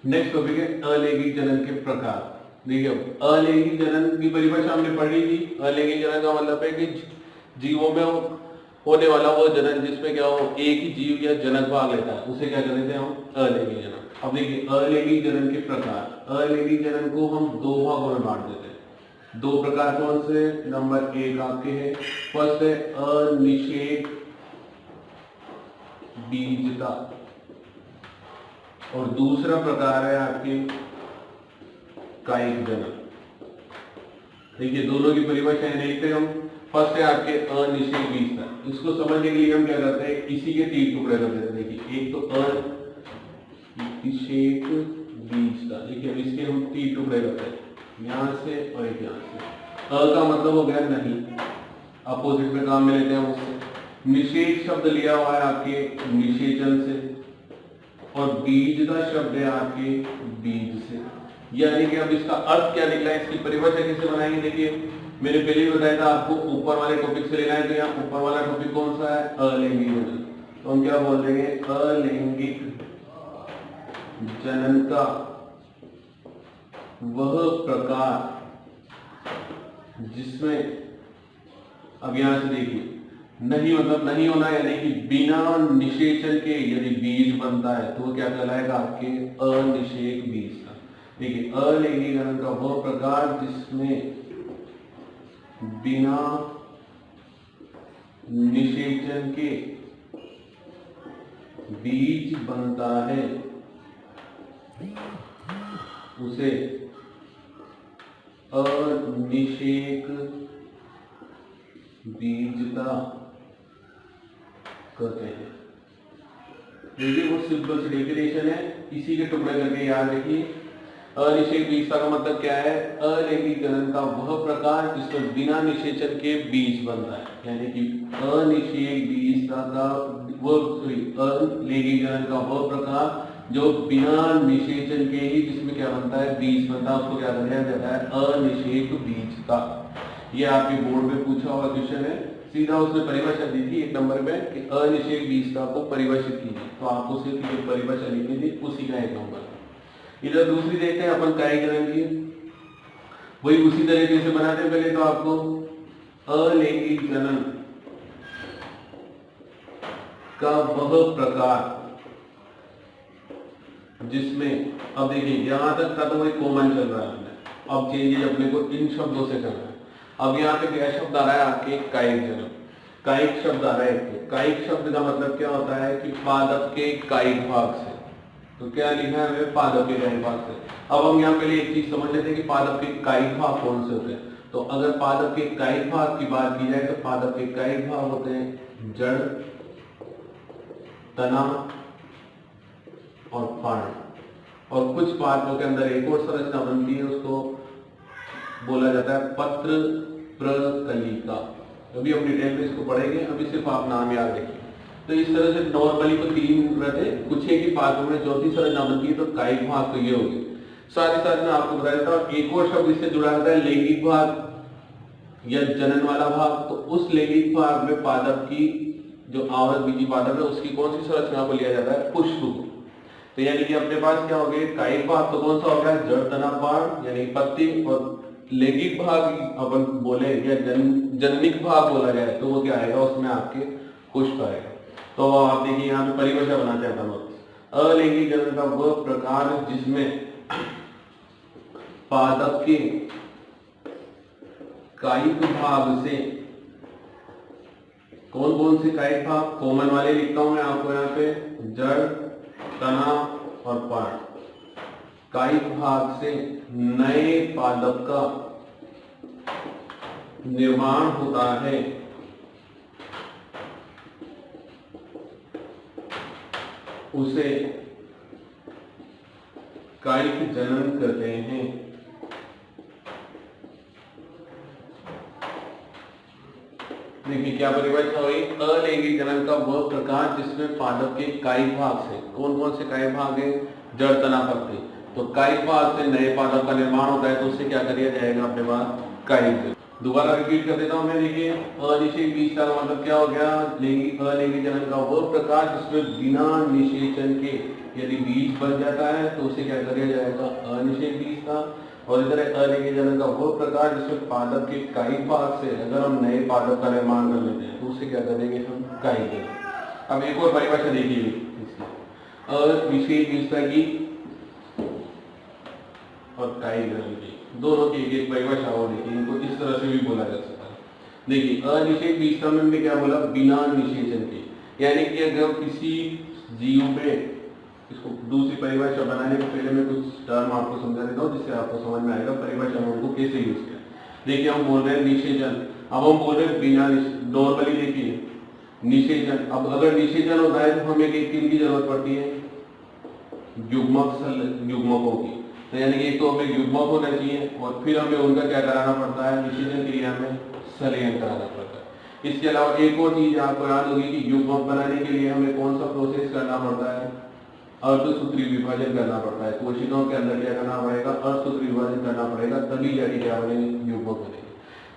Next topic है अलैंगिक जनन के प्रकार। देखिए अलैंगिक जनन की परिभाषा हमने पढ़ी थी। अलैंगिक जनन का मतलब है कि जीवों में होने वाला वो जनन जिसमें क्या हो एक ही जीव या जनक भाग लेता है, उसे क्या कहते हैं हम अलैंगिक जनन। अब देखिए अलैंगिक जनन के प्रकार। अलैंगिक जनन को हम दो भागों में बांट देते हैं। दो प्रकार कौन से? नंबर एक आपके है, फर्स्ट है अनिषेक बीजता और दूसरा प्रकार है आपके कायिक जनन। देखिए दोनों की परिभाषाएं देखते हैं हम। फर्स्ट है आपके अनिषेक बीजता। इसको समझने के लिए हम क्या करते हैं, इसी के तीन टुकड़े कर देते हैं। देखिए एक तो अनिषेक बीजता, देखिए अब इसके हम तीन टुकड़े करते हैं, यहां से और एक यहां से। अ का मतलब हो गया नहीं, अपोजिट में काम में लेते हैं उससे। निषेक शब्द लिया हुआ है आपके निषेचन से और बीजता शब्द है आपके बीज से। यानी कि अब इसका अर्थ क्या निकला, इसकी परिभाषा कैसे बनाएंगे? देखिए मैंने पहले ही बताया था आपको ऊपर वाले टॉपिक से लेना है, तो यहाँ ऊपर वाला टॉपिक कौन सा है? अलैंगिक जनन। तो हम क्या बोल देंगे? अलैंगिक जनन का वह प्रकार जिसमें, अब यहां से देखिए नहीं मतलब नहीं होना, यानी कि बिना निषेचन के यदि बीज बनता है तो वो क्या कहलाएगा? आपके अनिषेक बीज का। देखिए अलैंगिक जनन का वह प्रकार जिसमें बिना निषेचन के बीज बनता है उसे अनिषेक बीजता कहते हैं। देखिए वो सिंपल सी डेफिनेशन है, इसी के टुकड़े करके याद रखिए। अनिषेक बीजता का मतलब क्या है? अलैंगिक जनन का वह प्रकार जिसमें बिना निषेचन के बीज बनता है, यानी कि अनिषेक बीजता का अलैंगिक जनन का वह प्रकार जो बिना निषेचन के ही जिसमें क्या बनता है? बीज बनता है, उसको क्या कहा जाता है? अनिषेक बीजता। ये आपके बोर्ड में पूछा हुआ क्वेश्चन है, सीधा उसने परिभाषा दी थी एक नंबर में कि अनिषेक बीजता को परिभाषित कीजिए, तो आपको सिर्फ ये परिभाषा लिखनी थी, उसी का एक नंबर। इधर दूसरी देखते हैं अपन कायिक जनन की, वही उसी तरीके से बनाते हैं। पहले तो आपको अलैंगिक जनन का वह प्रकार जिसमें, अब देखिए यहां तक का तो वही कॉमन चल रहा है, अब चेंजेज अपने को इन शब्दों से करना है। अब यहाँ पे क्या शब्द आ रहा है? आपके कायिक जनन। कायिक शब्द आ रहा है। कायिक शब्द का मतलब क्या होता है कि पादप के कायिक भाग से। तो क्या लिखा है? पादप के कायिक भाग से। अब हम यहाँ पहले एक चीज समझ लेते हैं कि पादप के कायिक भाग कौन से होते हैं। तो अगर पादप के कायिक भाग की बात की जाए तो पादप के कायिक भाग होते हैं जड़, तना और पर्ण। और कुछ पादपों के अंदर एक और संरचना बनती है, उसको बोला जाता है पत्र प्रकलिका। अभी हम डिटेल में इसको पढ़ेंगे, अभी सिर्फ आप नाम याद रखिए। तो इस तरह से नॉर्मली तो तीन रहते, कुछ एक ही पादपों में चौथी संरचना बनती है, तो कायिक भाग तो ये हो गए। साथ ही साथ में आपको बताया देता हूं एक और शब्द इससे जुड़ा रहता है लैंगिक भाग या जनन वाला भाग। तो उस लैंगिक भाग में पादप की जो आवृत बीजी पादप है उसकी कौन सी संरचना को लिया जाता है? पुष्प को। तो यानी कि अपने पास क्या हो गया? कायिक भाग तो कौन सा हो गया? जड़, तना, पर्ण यानी पत्ती। और लैंगिक भाग अपन बोले या जननिक भाग बोला जाए तो वो क्या आएगा? उसमें आपके पुष्प आएगा। तो आप देखिए यहाँ पे परिभाषा बनाते हैं अपन। अलैंगिक जनन का वह प्रकार जिसमें पादप के कायिक भाग से, कौन कौन से कायिक भाग? कॉमन वाले लिखता हूं मैं आपको यहाँ पे, जड़, तना और पर्ण। कायिक भाग से नए पादप का निर्माण होता है, उसे कायिक जनन कहते हैं। देखिए क्या परिभाषा हुई? अलैंगिक जनन का वह प्रकार जिसमें पादप के कायिक भाग से, कौन कौन से कायिक भाग है? जड़, तना, पत्ती। तो कायिक भाग से नए पादप का निर्माण होता है, तो उससे क्या कर दिया जाएगा अपने पास? कायिक जनन। दोबारा रिपीट कर देता हूं मैं। देखिए अनिषेक बीज का मतलब क्या हो गया, अलिंगी जनन का वह प्रकार जिसमें बिना निषेचन के यदि बीज बन जाता है तो उसे क्या कर दिया जाएगा, अनिषेक बीज था। और इधर अलिंगी जनन का वह प्रकार जिसमें पादप के काई भाग से अगर हम नए पादप का निर्माण कर लेते हैं तो उसे क्या करेंगे हम, काई जनन। अब एक और परिभाषा देखिए अनिषेक बीजता की और काई जनन की, दोनों की एक परिभाषा और देखिए, इनको इस तरह से भी बोला जा सकता है। देखिए अनिषेक बीजता में हमने क्या बोला, बिना निषेचन के, यानी कि अगर किसी जीव में, इसको दूसरी परिभाषा बनाने के पहले मैं कुछ टर्म आपको समझा देता हूँ जिससे आपको समझ में आएगा परिभाषा में उनको कैसे यूज किया। देखिए हम बोल रहे हैं निषेचन, अब हम बोल रहे हैं बिना, नॉर्मली देखिए निषेचन, अब अगर निषेचन होता है तो हमें एक चीज की जरूरत पड़ती है, युग्मकों की। तो यानी कि एक तो हमें युग्मक होना चाहिए और फिर हमें उनका क्या कराना पड़ता है, निषेचन क्रिया में संलयन कराना पड़ता है। इसके अलावा एक और चीज आपको याद होगी कि युग्मक बनाने के लिए हमें कौन सा प्रोसेस करना पड़ता है, अर्धसूत्री विभाजन करना पड़ता है। कोशिकाओं के अंदर क्या करना पड़ेगा, अर्धसूत्री विभाजन करना पड़ेगा, तभी जाके क्या बनेंगे, युग्मक बनेंगे।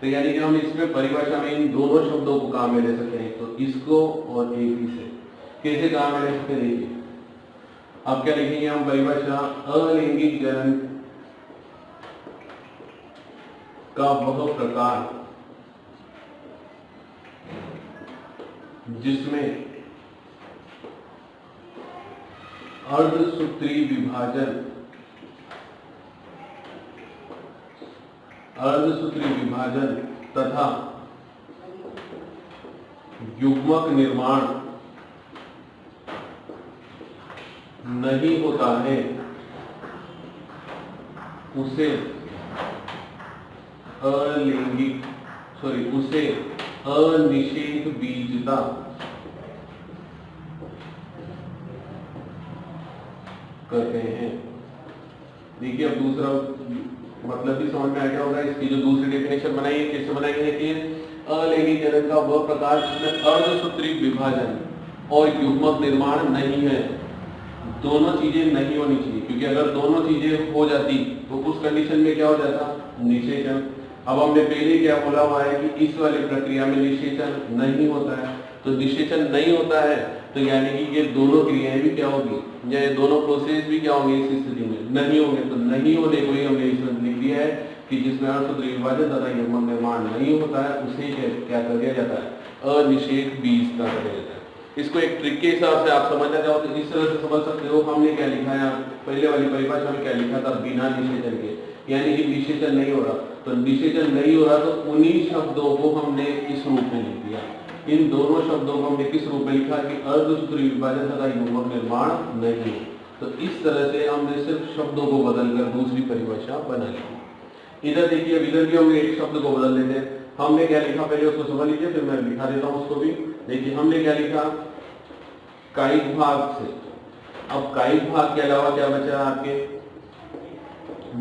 तो यानी कि हम इसमें परिभाषा में इन दोनों शब्दों को काम में ले सकते हैं, तो इसको और एक ही से कैसे काम में ले सकते हैं। देखिए अब क्या लिखेंगे हम परिभाषा, अलैंगिक जनन का वह प्रकार जिसमें अर्धसूत्री विभाजन तथा युग्मक निर्माण नहीं होता है उसे अनिषेक बीजता कहते हैं। देखिए अब दूसरा मतलब भी समझ में आ गया होगा, इसकी जो दूसरी डेफिनेशन बनाई है कैसे बनाई है कि अलैंगिक जनन का वह प्रकार जिसमें अर्धसूत्री विभाजन और युग्मक निर्माण नहीं है। दोनों चीजें नहीं होनी चाहिए, क्योंकि अगर दोनों चीजें हो जाती तो उस कंडीशन में क्या हो जाता, निषेचन। अब हमने पहले क्या बोला हुआ है कि इस वाली प्रक्रिया में निषेचन नहीं होता है, तो निषेचन नहीं होता है तो यानी कि ये दोनों क्रियाएं भी क्या होगी, या ये दोनों प्रोसेस भी क्या होंगे, इस स्थिति में नहीं होंगे। तो नहीं होने को ही हमने इसमें लिख दिया है कि जिसमें अर्धसूत्री विभाजन तथा युग्मक निर्माण नहीं होता है उसे क्या कर दिया जाता है, अनिषेक बीजता कर दिया जाता है। इसको एक ट्रिक के हिसाब से आप समझना चाहो तो इस तरह से समझ सकते हो। हमने क्या लिखा है, पहले वाली परिभाषा में क्या लिखा था, बिना निषेचन के, यानी कि निषेचन नहीं हो रहा। तो निषेचन नहीं हो रहा तो उन्हीं शब्दों को हमने इस रूप में लिख दिया। इन दोनों शब्दों को हमने किस रूप में लिखा कि अर्धसूत्री विभाजन तथा युग्मक निर्माण नहीं हो। तो इस तरह से हमने सिर्फ शब्दों को बदलकर दूसरी परिभाषा बना ली। इधर देखिए, अब इधर भी हम एक शब्द को बदल लेते हैं। हमने क्या लिखा पहले उसको समझ लीजिए, फिर मैं लिखा देता हूँ उसको भी। देखिए हमने क्या लिखा, कायिक भाग से। अब कायिक भाग के अलावा क्या बचा आपके,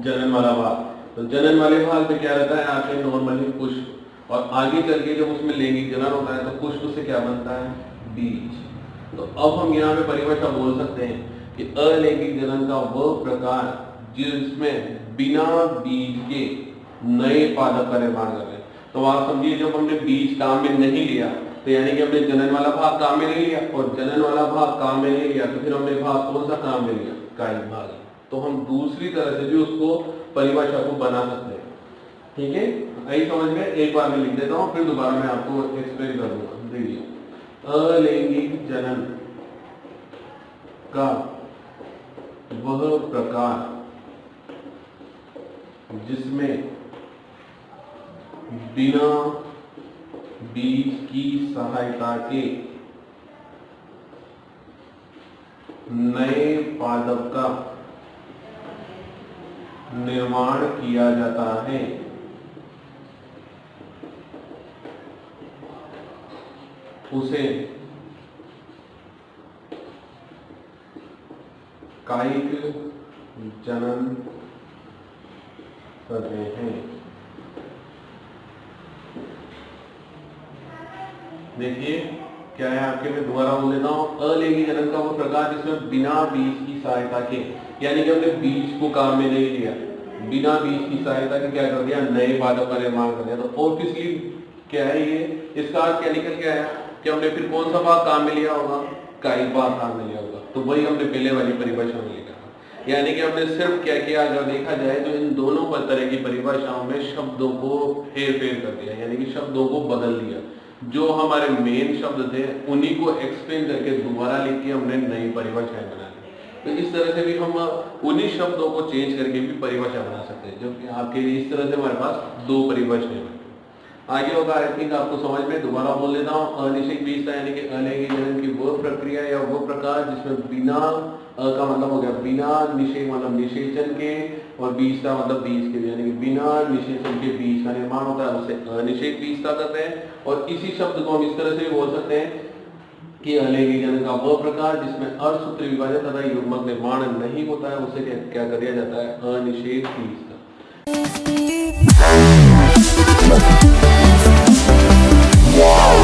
जनन वाला भाग। तो जनन वाले भाग में क्या रहता है आपके, नॉर्मली पुष्प, और आगे चल के जब उसमें लैंगिक जनन होता है तो पुष्प से क्या बनता है, बीज। तो अब हम यहाँ पे परिभाषा बोल सकते हैं कि अलैंगिक जनन का वह प्रकार जिसमें बिना बीज के नए पादप का निर्माण कर रहे हैं। तो आप समझिए, जब हमने बीज काम में नहीं लिया तो यानी कि हमने जनन वाला भाग काम में नहीं लिया, और जनन वाला भाग काम में नहीं लिया तो फिर हमने भाग कौन सा काम में लिया, कायिक भाग। तो हम दूसरी तरह से भी उसको परिभाषा को बना सकते हैं। ठीक है, यही समझ में एक बार मैं लिख देता हूँ, फिर दोबारा मैं आपको एक्सप्लेन कर दूंगा। देखिए अलैंगिक जनन का वह प्रकार जिसमें बिना बीज की सहायता के नए पादप का निर्माण किया जाता है उसे कायिक जनन कहते हैं। देखिए क्या है आपके, मैं दोबारा बोल देता हूँ, अलैंगिक जनन का वो प्रकार जिसमें बिना बीज की सहायता के, यानी कि हमने बीज को काम में नहीं लिया, बिना बीज की सहायता के क्या कर दिया, नए पादप का निर्माण कर दिया। तो ऑब्वियसली क्या है ये, इसका अर्थ क्या निकल के आया कि हमने फिर कौन सा भाग काम में लिया होगा, कायिक भाग काम में लिया होगा। तो वही हमने पहले वाली परिभाषा में लिखा, यानी कि हमने सिर्फ क्या किया, अगर देखा जाए तो इन दोनों तरह की परिभाषाओं में शब्दों को फेर फेर कर दिया, यानी कि शब्दों को बदल दिया। जो हमारे मेन शब्द थे उन्हीं को एक्सप्लेन करके दोबारा लिख के हमने नई परिभाषाएं बना दी। तो इस तरह से भी हम उन्हीं शब्दों को चेंज करके भी परिभाषा बना सकते हैं, जबकि आपके लिए इस तरह से हमारे पास दो परिभाषाएं बनी। आगे होगा, आई थिंक आपको समझ में, दोबारा बोल देता हूँ। अनिश्चित बीजता यानी कि अलैंगिक जनन की वो प्रक्रिया या वो प्रकार जिसमें बिना का मतलब हो गया बिना निषेध मतलब निषेचन के, और बीज का मतलब बीज के, यानी कि बिना निषेचन के बीज का निर्माण होता है, उसे अनिषेक बीजता कहते हैं। और इसी शब्द को हम इस तरह से भी बोल सकते हैं कि अलैंगिक जनन का वह प्रकार जिसमें अर्धसूत्री विभाजन तथा युग्मक निर्माण नहीं होता है, उसे क्या कर दिया जाता है, अनिषेक बीजता। Wow.